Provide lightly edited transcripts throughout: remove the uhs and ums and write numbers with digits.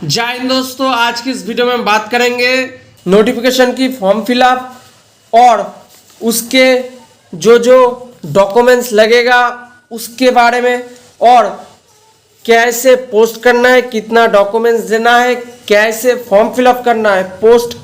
जय हिंद दोस्तों, आज की इस वीडियो में हम बात करेंगे नोटिफिकेशन की फॉर्म फिलअप और उसके जो डॉक्यूमेंट्स लगेगा उसके बारे में, और कैसे पोस्ट करना है, कितना डॉक्यूमेंट्स देना है, कैसे फॉर्म फिलअप करना है, पोस्ट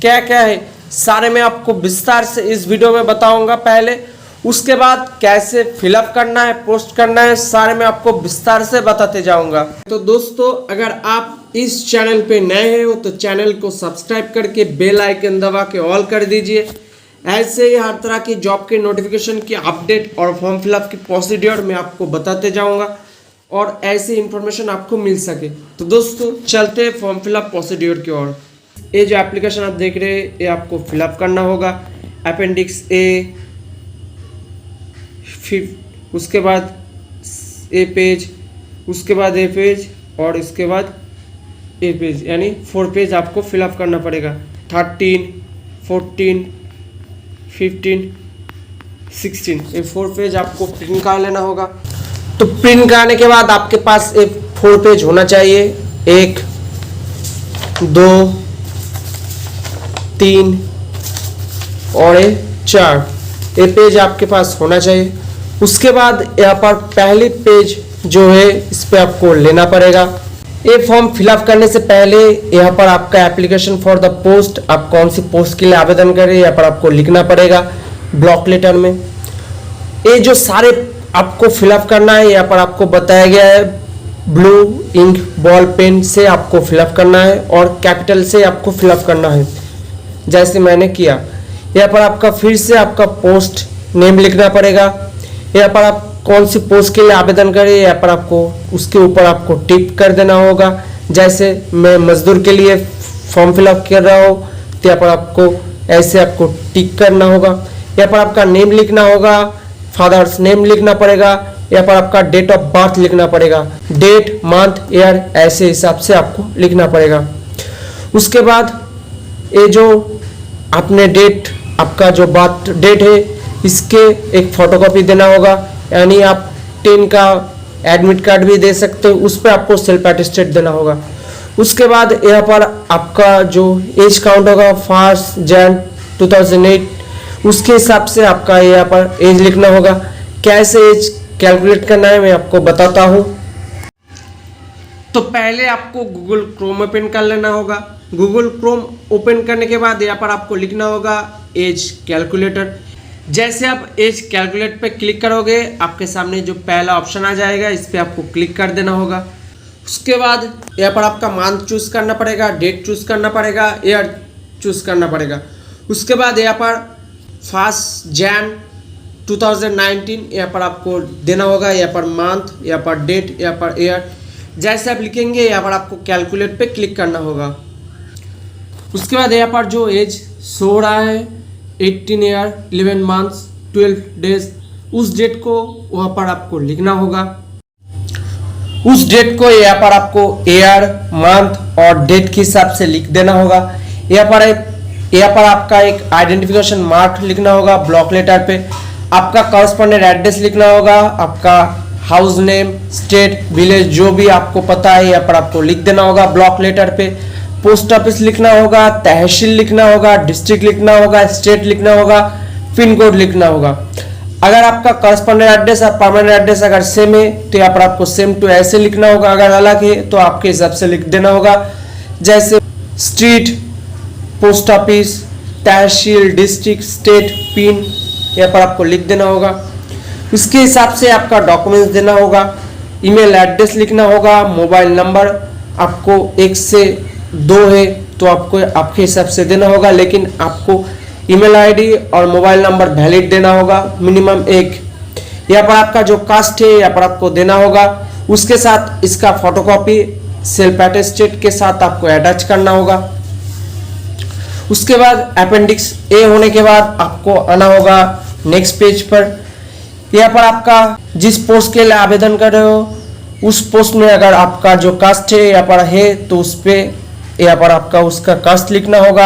क्या क्या है, सारे मैं आपको विस्तार से इस वीडियो में बताऊंगा। पहले उसके बाद कैसे फिलअप करना है, पोस्ट करना है, सारे मैं आपको विस्तार से बताते जाऊंगा। तो दोस्तों, अगर आप इस चैनल पे नए हैं हो तो चैनल को सब्सक्राइब करके बेल आइकन दबा के ऑल कर दीजिए। ऐसे ही हर तरह की जॉब के नोटिफिकेशन की अपडेट और फॉर्म फिलअप की प्रोसीड्योर मैं आपको बताते जाऊंगा और ऐसी इंफॉर्मेशन आपको मिल सके। तो दोस्तों, चलते हैं फॉर्म फिलअप प्रोसीड्योर की ओर। ये जो एप्लीकेशन आप देख रहे हैं, ये आपको फिलअप करना होगा। अपेंडिक्स ए, फिर उसके बाद ए पेज, उसके बाद ए पेज और इसके बाद ए पेज, यानी 4 पेज आपको फिलअप करना पड़ेगा। 13, 14, 15, 16 ये 4 पेज आपको प्रिंट कर लेना होगा। तो प्रिंट कराने के बाद आपके पास एक 4 पेज होना चाहिए। 1, 2, 3 और 4 ये पेज आपके पास होना चाहिए। उसके बाद यहाँ पर पहली पेज जो है इस पे आपको लेना पड़ेगा। ये फॉर्म फिलअप करने से पहले यहाँ पर आपका एप्लीकेशन फॉर द पोस्ट, आप कौन सी पोस्ट के लिए आवेदन करें यहाँ पर आपको लिखना पड़ेगा ब्लॉक लेटर में। ये जो सारे आपको फिलअप करना है यहाँ पर आपको बताया गया है। ब्लू इंक बॉल पेन से आपको फिलअप करना है और कैपिटल से आपको फिलअप करना है, जैसे मैंने किया। यहाँ पर आपका फिर से आपका पोस्ट नेम लिखना पड़ेगा। यहाँ पर आप कौन सी पोस्ट के लिए आवेदन करें यहाँ पर आपको उसके ऊपर आपको टिक कर देना होगा। जैसे मैं मजदूर के लिए फॉर्म फिलअप कर रहा हूँ तो यहाँ पर आपको ऐसे आपको टिक करना होगा। यहाँ पर आपका नेम लिखना होगा, फादर्स नेम लिखना पड़ेगा। यहाँ पर आपका डेट ऑफ बर्थ लिखना पड़ेगा, डेट, मंथ, ईयर, ऐसे हिसाब से आपको लिखना पड़ेगा। उसके बाद ये जो आपने डेट, आपका जो बर्थ डेट है इसके एक फोटोकॉपी देना होगा, यानी आप 10 का एडमिट कार्ड भी दे सकते हो, उस पर आपको सेल्फ अटेस्टेड देना होगा। उसके बाद यहाँ पर आपका जो एज काउंट होगा 1 जनवरी 2008, उसके हिसाब से आपका यहाँ पर एज लिखना होगा। कैसे एज कैलकुलेट करना है मैं आपको बताता हूँ। तो पहले आपको गूगल क्रोम ओपन कर लेना होगा। गूगल क्रोम ओपन करने के बाद यहाँ पर आपको लिखना होगा एज कैलकुलेटर। जैसे आप एज कैलकुलेट पे क्लिक करोगे आपके सामने जो पहला ऑप्शन आ जाएगा, इस पर आपको क्लिक कर देना होगा। उसके बाद यहाँ पर आपका मंथ चूज करना पड़ेगा, डेट चूज करना पड़ेगा, ईयर चूज करना पड़ेगा। उसके बाद यहाँ पर 1 जनवरी 2019 यहाँ पर आपको देना होगा। यहाँ पर मंथ, यहाँ पर डेट, यहाँ पर ईयर, जैसे आप लिखेंगे यहाँ पर आपको कैलकुलेट पे क्लिक करना होगा। उसके बाद यहाँ पर जो एज शो हो रहा है 18 ईयर 11 मंथ्स 12 डेज, उस डेट को वहाँ पर आपको लिखना होगा। उस डेट को यहाँ पर आपको ईयर, मंथ और डेट के हिसाब से लिख देना होगा। यहाँ पर आपका एक आइडेंटिफिकेशन मार्क लिखना होगा ब्लॉक लेटर पे। आपका कॉरेस्पॉन्डेंट एड्रेस लिखना होगा, आपका हाउस नेम, स्टेट, विलेज जो भी आपको पता है यहाँ पर आपको लिख देना होगा ब्लॉक लेटर पे। पोस्ट ऑफिस लिखना होगा, तहसील लिखना होगा, डिस्ट्रिक्ट लिखना होगा, स्टेट लिखना होगा, पिन कोड लिखना होगा। अगर आपका कॉरेस्पॉन्डेंट एड्रेस और परमानेंट एड्रेस अगर सेम है तो यहाँ पर आपको सेम टू ऐसे लिखना होगा। अगर अलग है तो आपके हिसाब से लिख देना होगा, जैसे स्ट्रीट, पोस्ट ऑफिस, तहसील, डिस्ट्रिक्ट, स्टेट, पिन, यहाँ पर आपको लिख देना होगा। उसके हिसाब से आपका डॉक्यूमेंट्स देना होगा। ईमेल एड्रेस लिखना होगा, मोबाइल नंबर आपको 1 से 2 है तो आपको आपके हिसाब से देना होगा, लेकिन आपको ईमेल आईडी और मोबाइल नंबर वैलिड देना होगा, मिनिमम 1। यहाँ पर आपका जो कास्ट है यहाँ पर आपको देना होगा। उसके साथ इसका फोटोकॉपी सेल्फ अटेस्टेड के साथ आपको अटैच करना होगा। उसके बाद अपेंडिक्स ए होने के बाद आपको आना होगा नेक्स्ट पेज पर। यहाँ पर आपका जिस पोस्ट के लिए आवेदन कर रहे हो उस पोस्ट में अगर आपका जो कास्ट है यहाँ पर है तो उस पर यहाँ पर आपका उसका कास्ट लिखना होगा।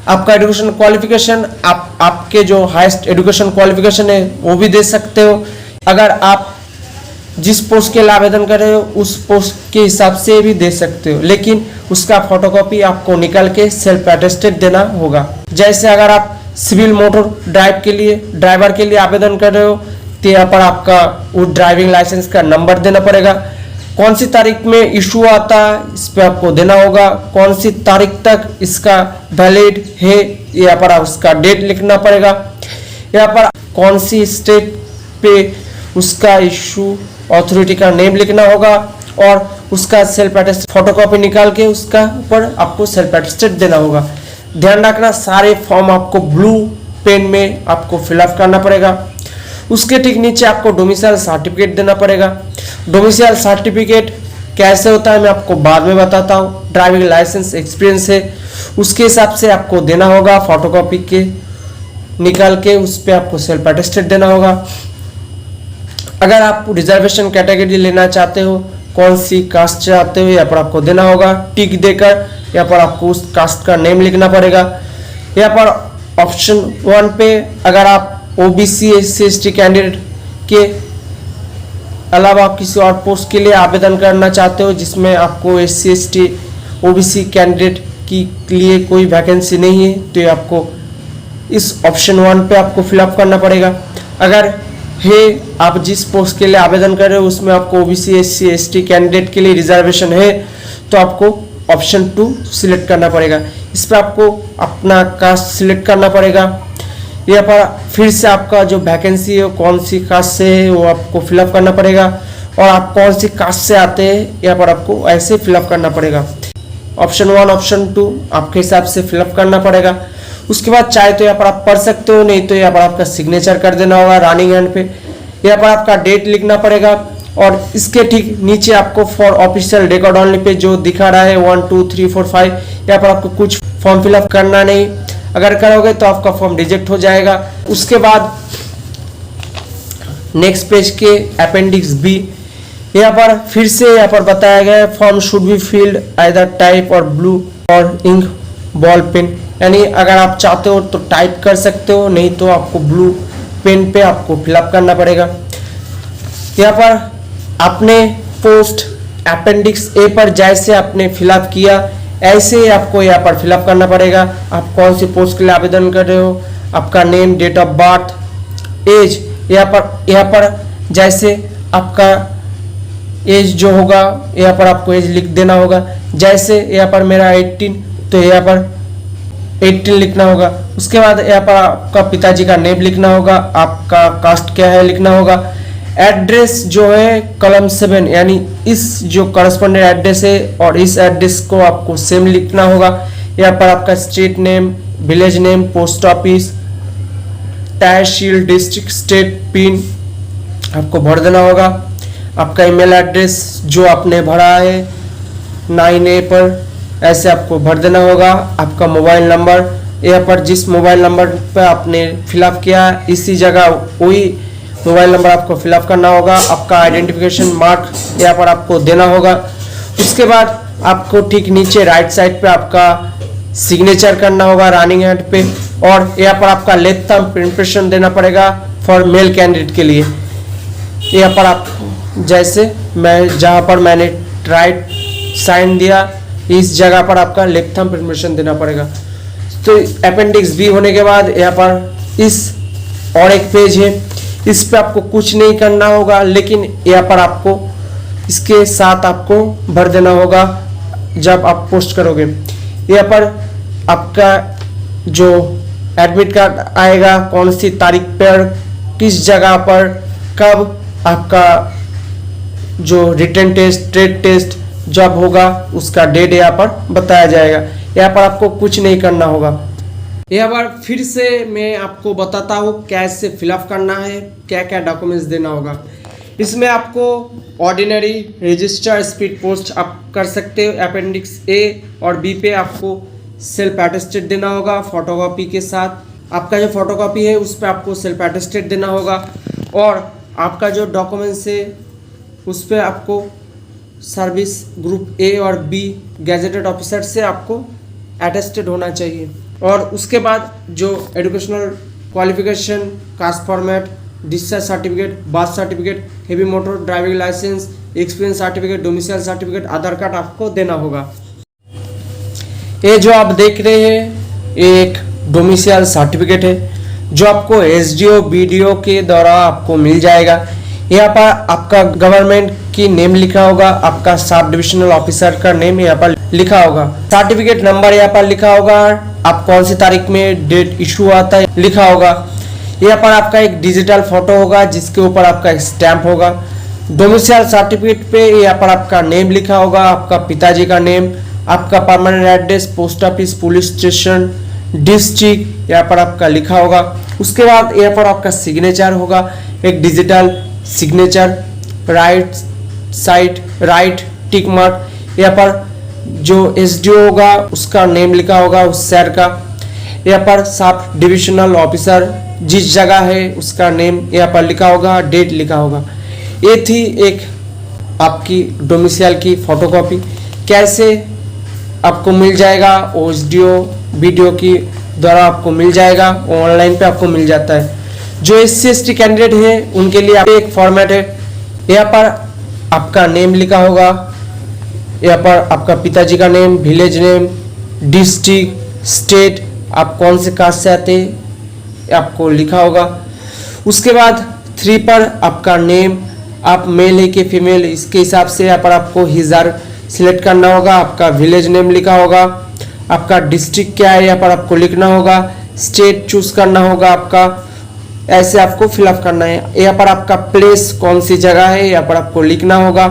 आपका एजुकेशन क्वालिफिकेशन, आपके जो हाईएस्ट एजुकेशन क्वालिफिकेशन है वो भी दे सकते हो। अगर आप जिस पोस्ट के लिए आवेदन कर रहे हो उस पोस्ट के हिसाब से भी दे सकते हो, लेकिन उसका फोटोकॉपी आपको निकाल के सेल्फ अटेस्टेड देना होगा। जैसे अगर आप सिविल मोटर ड्राइवर के लिए आवेदन कर रहे हो तो यहाँ पर आपका वो ड्राइविंग लाइसेंस का नंबर देना पड़ेगा, कौन सी तारीख में इशू आता है इस पे आपको देना होगा, कौन सी तारीख तक इसका वैलिड है यहाँ पर उसका डेट लिखना पड़ेगा, यहाँ पर कौन सी स्टेट पे उसका इशू अथॉरिटी का नेम लिखना होगा और उसका सेल्फ अटेस्टेड फोटोकॉपी निकाल के उसका ऊपर आपको सेल्फ अटेस्टेड देना होगा। ध्यान रखना सारे फॉर्म आपको ब्लू पेन में आपको फिलअप करना पड़ेगा। उसके ठीक नीचे आपको डोमिसाइल सर्टिफिकेट देना पड़ेगा। डोमिसाइल सर्टिफिकेट कैसे होता है मैं आपको बाद में बताता हूँ। ड्राइविंग लाइसेंस एक्सपीरियंस है उसके हिसाब से आपको देना होगा, फोटोकॉपी के निकाल के उस पर आपको सेल्फ अटेस्टेड देना होगा। अगर आप रिजर्वेशन कैटेगरी लेना चाहते हो, कौन सी कास्ट चाहते हो यहाँ पर आपको देना होगा, टिक देकर यहाँ पर आपको उस कास्ट का नेम लिखना पड़ेगा। यहाँ पर ऑप्शन 1 पे अगर आप ओबीसी एससी एसटी कैंडिडेट के अलावा किसी और पोस्ट के लिए आवेदन करना चाहते हो जिसमें आपको एससी एसटी ओबीसी कैंडिडेट के लिए कोई वैकेंसी नहीं है तो ये आपको इस ऑप्शन 1 पे आपको फिलअप करना पड़ेगा। अगर है आप जिस पोस्ट के लिए आवेदन कर रहे हो उसमें आपको ओबीसी एससी एसटी कैंडिडेट के लिए रिजर्वेशन है तो आपको ऑप्शन 2 सिलेक्ट करना पड़ेगा। इस पर आपको अपना कास्ट सिलेक्ट करना पड़ेगा। यहाँ पर फिर से आपका जो वैकेंसी है कौन सी कास्ट से है वो आपको फिलअप करना पड़ेगा और आप कौन सी कास्ट से आते हैं यहाँ पर आपको ऐसे फिलअप करना पड़ेगा। ऑप्शन 1 ऑप्शन 2 आपके हिसाब से फिलअप करना पड़ेगा। उसके बाद चाहे तो यहाँ पर आप पढ़ सकते हो, नहीं तो यहाँ पर आपका सिग्नेचर कर देना होगा रनिंग हैंड पे। यहाँ पर आपका डेट लिखना पड़ेगा और इसके ठीक नीचे आपको for official record only pay जो दिखा रहा है 1 2 3 4 5 यहाँ पर आपको कुछ फॉर्म फिलअप करना नहीं, अगर करोगे तो आपका फॉर्म रिजेक्ट हो जाएगा। उसके बाद नेक्स्ट पेज के अपेंडिक्स बी यहाँ पर फिर से यहाँ पर बताया गया है form should be filled either type और ब्लू और इंक बॉल पेन, यानी अगर आप चाहते हो तो टाइप कर सकते हो, नहीं तो आपको ब्लू पेन पे आपको फिलअप करना पड़ेगा। यहाँ पर आपने पोस्ट अपेंडिक्स ए पर जैसे आपने फिलअप किया ऐसे ही आपको यहाँ पर फिलअप करना पड़ेगा। आप कौन सी पोस्ट के लिए आवेदन कर रहे हो, आपका name, date of birth, age, यहाँ पर जैसे आपका एज जो होगा यहाँ पर आपको एज लिख देना होगा। जैसे यहाँ पर मेरा 18 तो यहाँ पर 18 लिखना होगा। उसके बाद यहाँ पर आपका पिताजी का नेम लिखना होगा, आपका कास्ट क्या है लिखना होगा। एड्रेस जो है कॉलम 7 यानी इस जो करस्पॉन्डेंट एड्रेस है और इस एड्रेस को आपको सेम लिखना होगा। यहाँ पर आपका state name, village name, post office, तहसील, डिस्ट्रिक्ट, स्टेट, पिन आपको भर देना होगा। आपका ईमेल एड्रेस जो आपने भरा है 9A पर ऐसे आपको भर देना होगा। आपका मोबाइल नंबर यहाँ पर जिस मोबाइल नंबर पर आपने फिलअप किया इसी जगह वही मोबाइल नंबर आपको फिलअप करना होगा। आपका आइडेंटिफिकेशन मार्क यहाँ पर आपको देना होगा। उसके बाद आपको ठीक नीचे राइट साइड पे आपका सिग्नेचर करना होगा रनिंग हैंड पे और यहाँ पर आपका लेफ्ट थंब इम्प्रेशन देना पड़ेगा फॉर मेल कैंडिडेट के लिए। यहाँ पर आप जैसे मैं जहाँ पर मैंने राइट साइन दिया इस जगह पर आपका लेफ्ट थंब इम्प्रेशन देना पड़ेगा। तो अपेंडिक्स बी होने के बाद यहाँ पर इस और एक पेज है, इस पे आपको कुछ नहीं करना होगा, लेकिन यहाँ पर आपको इसके साथ आपको भर देना होगा जब आप पोस्ट करोगे। यहाँ पर आपका जो एडमिट कार्ड आएगा, कौन सी तारीख पर किस जगह पर कब आपका जो रिटन टेस्ट, ट्रेड टेस्ट जब होगा उसका डेट यहाँ पर बताया जाएगा। यहाँ पर आपको कुछ नहीं करना होगा। यहाँ पर फिर से मैं आपको बताता हूँ कैसे फिलअप करना है, क्या क्या डॉक्यूमेंट्स देना होगा। इसमें आपको ऑर्डिनरी रजिस्टर स्पीड पोस्ट आप कर सकते हो। अपेंडिक्स ए और बी पे आपको सेल्फ अटेस्टेड देना होगा फोटोकॉपी के साथ। आपका जो फोटोकॉपी है उस पर आपको सेल्फ अटेस्टेड देना होगा और आपका जो डॉक्यूमेंट्स है उस पर आपको सर्विस ग्रुप ए और बी गैजेटेड ऑफिसर से आपको अटेस्टेड होना चाहिए। और उसके बाद जो educational qualification, caste format discharge certificate, birth certificate, heavy motor driving licence, experience certificate, domicile certificate, Aadhaar card आपको देना होगा। ये जो आप देख रहे हैं ये एक डोमिसाइल सर्टिफिकेट है जो आपको एसडीओ बीडीओ के द्वारा आपको मिल जाएगा। यहाँ पर आपका गवर्नमेंट की नेम लिखा होगा, आपका सब डिविजनल ऑफिसर का नेम यहाँ पर लिखा होगा, सर्टिफिकेट नंबर यहाँ पर लिखा होगा, आप कौन सी तारीख में डेट इशू आता है लिखा होगा। यहाँ पर आपका एक डिजिटल फोटो होगा जिसके ऊपर आपका एक स्टैंप होगा। डोमिसाइल सर्टिफिकेट पे यहाँ पर आपका नेम लिखा होगा, आपका पिताजी का नेम, आपका permanent address, post office, police station, district यहाँ पर आपका लिखा होगा। उसके बाद यहाँ पर आपका सिग्नेचर होगा, एक digital signature, right side right tick mark, यहाँ पर जो एसडीओ होगा उसका नेम लिखा होगा उस शहर का। यहाँ पर सब डिविजनल ऑफिसर जिस जगह है उसका नेम यहाँ पर लिखा होगा, डेट लिखा होगा। ये थी एक आपकी डोमिसाइल की फोटोकॉपी। कैसे आपको मिल जाएगा, एसडीओ वीडियो की द्वारा आपको मिल जाएगा, ऑनलाइन पे आपको मिल जाता है। जो SC ST कैंडिडेट है उनके लिए एक फॉर्मेट है, यहाँ पर आपका नेम लिखा होगा, यहाँ पर आपका पिताजी का name, village name, district, state, आप कौन से कास्ट से आते हैं आपको लिखा होगा। उसके बाद 3 पर आपका नेम, आप मेल है कि फीमेल इसके हिसाब से यहाँ पर आपको हिजर सिलेक्ट करना होगा, आपका विलेज नेम लिखा होगा, आपका डिस्ट्रिक्ट क्या है यहाँ पर आपको लिखना होगा, स्टेट चूज करना होगा आपका, ऐसे आपको फिलअप करना है। यहाँ पर आपका प्लेस कौन सी जगह है यहाँ पर आपको लिखना होगा,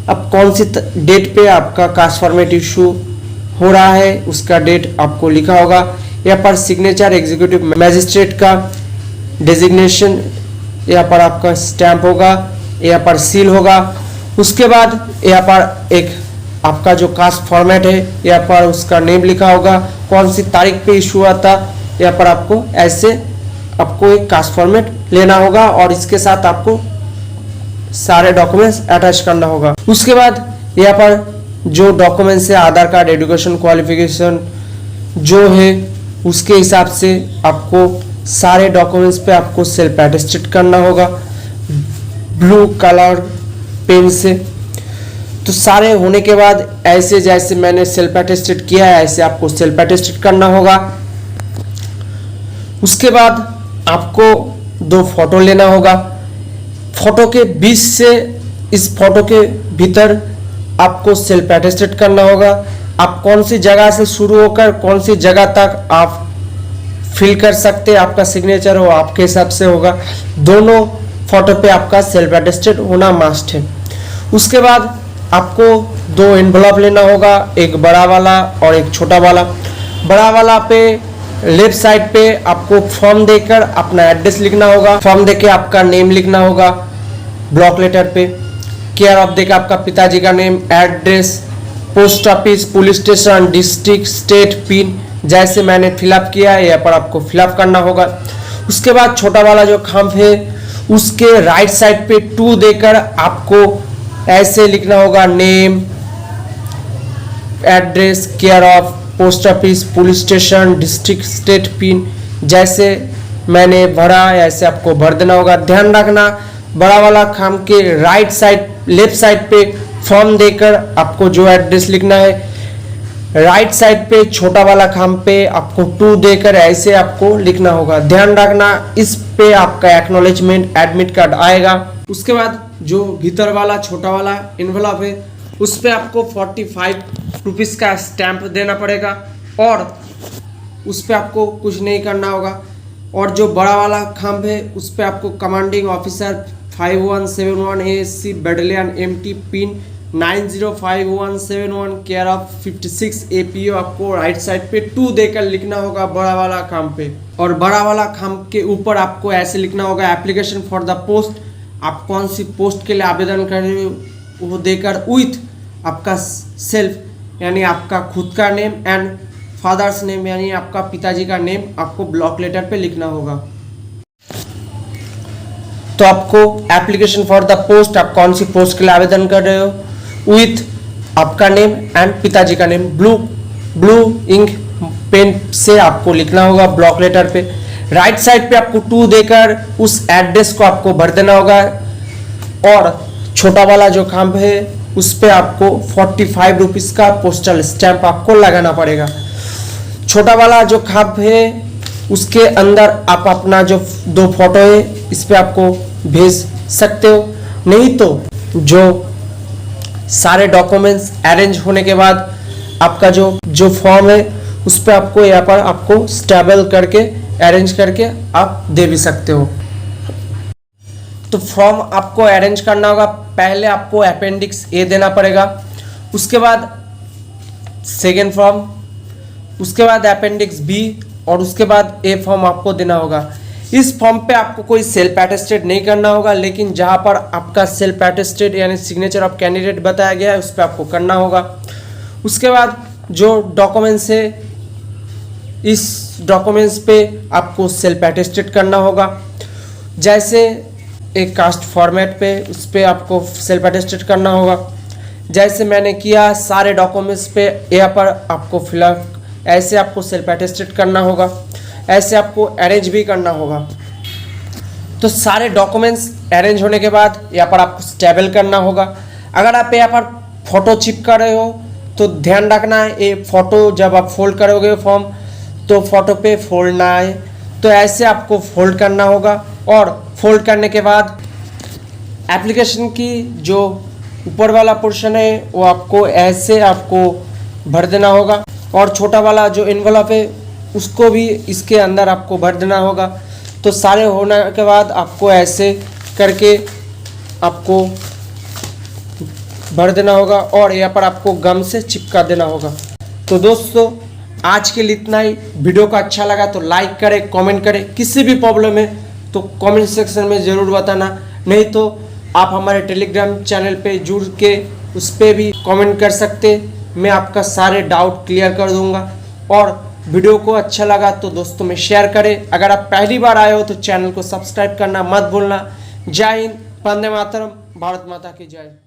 अब कौन सी डेट पे आपका कास्ट फॉर्मेट इशू हो रहा है उसका डेट आपको लिखा होगा। यहाँ पर सिग्नेचर एग्जीक्यूटिव मैजिस्ट्रेट का डेजिग्नेशन यहाँ पर आपका स्टैंप होगा, यहाँ पर सील होगा। उसके बाद यहाँ पर एक आपका जो कास्ट फॉर्मेट है यहाँ पर उसका नेम लिखा होगा, कौन सी तारीख पे इशू आता, यहाँ पर आपको ऐसे आपको एक कास्ट फॉर्मेट लेना होगा और इसके साथ आपको सारे डॉक्यूमेंट्स अटैच करना होगा। उसके बाद यहाँ पर जो डॉक्यूमेंट्स है आधार कार्ड, एजुकेशन क्वालिफिकेशन जो है उसके हिसाब से आपको सारे डॉक्यूमेंट्स पे आपको सेल्फ अटेस्टेड करना होगा ब्लू कलर पेन से। तो सारे होने के बाद ऐसे जैसे मैंने सेल्फ अटेस्टेड किया है ऐसे आपको सेल्फ अटेस्टेड करना होगा। उसके बाद आपको 2 फोटो लेना होगा, फोटो के बीच से इस फोटो के भीतर आपको सेल्फ अटेस्टेड करना होगा। आप कौन सी जगह से शुरू होकर कौन सी जगह तक आप फिल कर सकते हैं, आपका सिग्नेचर हो आपके हिसाब से होगा। दोनों फोटो पे आपका सेल्फ अटेस्टेड होना मस्ट है। उसके बाद आपको 2 एनवलप लेना होगा, एक बड़ा वाला और एक छोटा वाला। बड़ा वाला पे लेफ्ट साइड पे आपको फॉर्म देकर अपना एड्रेस लिखना होगा, फॉर्म देके आपका नेम लिखना होगा ब्लॉक लेटर पे, केयर ऑफ देकर आपका पिताजी का name, address, post office, police station, district, state, pin जैसे मैंने फिलअप किया है यहाँ पर आपको फिलअप करना होगा। उसके बाद छोटा वाला जो खाम्प है उसके राइट साइड पे 2 देकर आपको ऐसे लिखना होगा name, address, care of, post office, police station, district, state, pin जैसे मैंने भरा ऐसे आपको भर देना होगा। ध्यान रखना बड़ा वाला खाम के राइट साइड लेफ्ट साइड पे फॉर्म देकर आपको जो एड्रेस लिखना है, राइट साइड पे छोटा वाला खाम पे आपको 2 देकर ऐसे आपको लिखना होगा। ध्यान रखना इस पे आपका एक्नॉलेजमेंट एडमिट कार्ड आएगा। उसके बाद जो भीतर वाला छोटा वाला एनवलप है उस पे आपको 45 रुपीज़ का स्टैंप देना पड़ेगा और उस पे आपको कुछ नहीं करना होगा। और जो बड़ा वाला खाम्ब है उस पे आपको commanding officer 5171 ASC battalion MT pin 905171 care of 56 APO आपको राइट साइड पे 2 देकर लिखना होगा बड़ा वाला खाम्ब पे। और बड़ा वाला खाम्ब के ऊपर आपको ऐसे लिखना होगा एप्लीकेशन फॉर द पोस्ट, आप कौन सी पोस्ट के लिए आवेदन कर रहे हो वो देकर विथ आपका सेल्फ यानी आपका खुद का नेम एंड फादर्स नेम यानी आपका पिताजी का नेम आपको ब्लॉक लेटर पे लिखना होगा। तो आपको एप्लीकेशन फॉर द पोस्ट, आप कौन सी पोस्ट के लिए आवेदन कर रहे हो विथ आपका नेम एंड पिताजी का नेम ब्लू इंक पेन से आपको लिखना होगा ब्लॉक लेटर पे। राइट साइड पे आपको 2 देकर उस एड्रेस को आपको भर देना होगा और छोटा वाला जो खाम्भ है उस पे आपको 45 रुपीज का पोस्टल स्टैंप आपको लगाना पड़ेगा। छोटा वाला जो खाम्भ है उसके अंदर आप अपना जो 2 फोटो है इस पे आपको भेज सकते हो, नहीं तो जो सारे डॉक्यूमेंट्स अरेंज होने के बाद आपका जो फॉर्म है उस पे आपको यहाँ पर आपको स्टेबल करके अरेंज करके आप दे भी सकते हो। तो फॉर्म आपको अरेंज करना होगा, पहले आपको अपेंडिक्स ए देना पड़ेगा, उसके बाद सेकेंड फॉर्म, उसके बाद अपेंडिक्स बी और उसके बाद ए फॉर्म आपको देना होगा। इस फॉर्म पे आपको कोई सेल्फ अटेस्टेड नहीं करना होगा, लेकिन जहाँ पर आपका सेल्फ अटेस्टेड यानी सिग्नेचर ऑफ कैंडिडेट बताया गया है उस पर आपको करना होगा। उसके बाद जो डॉक्यूमेंट्स है इस डॉक्यूमेंट्स पे आपको सेल्फ अटेस्टेड करना होगा। जैसे एक कास्ट फॉर्मेट पे उस पर आपको सेल्फ अटेस्टेड करना होगा, जैसे मैंने किया सारे डॉक्यूमेंट्स पे यहाँ पर आपको फिलअप ऐसे आपको सेल्फ अटेस्टेड करना होगा, ऐसे आपको अरेंज भी करना होगा। तो सारे डॉक्यूमेंट्स अरेंज होने के बाद यहाँ पर आपको स्टेबल करना होगा। अगर आप यहाँ पर फोटो चिपका रहे हो तो ध्यान रखना है ये फोटो जब आप फोल्ड करोगे फॉर्म तो फोटो पे फोल्ड ना आए, तो ऐसे आपको फोल्ड करना होगा और फोल्ड करने के बाद एप्लीकेशन की जो ऊपर वाला पोर्शन है वो आपको ऐसे आपको भर देना होगा और छोटा वाला जो एनवलप है उसको भी इसके अंदर आपको भर देना होगा। तो सारे होने के बाद आपको ऐसे करके आपको भर देना होगा और यहाँ पर आपको गम से चिपका देना होगा। तो दोस्तों आज के लिए इतना ही। वीडियो को अच्छा लगा तो लाइक करें, कमेंट करें, किसी भी प्रॉब्लम है तो कमेंट सेक्शन में ज़रूर बताना, नहीं तो आप हमारे टेलीग्राम चैनल पे जुड़ के उस पर भी कमेंट कर सकते, मैं आपका सारे डाउट क्लियर कर दूंगा। और वीडियो को अच्छा लगा तो दोस्तों में शेयर करें। अगर आप पहली बार आए हो तो चैनल को सब्सक्राइब करना मत भूलना। जय हिंद, वंदे मातरम, भारत माता की जय।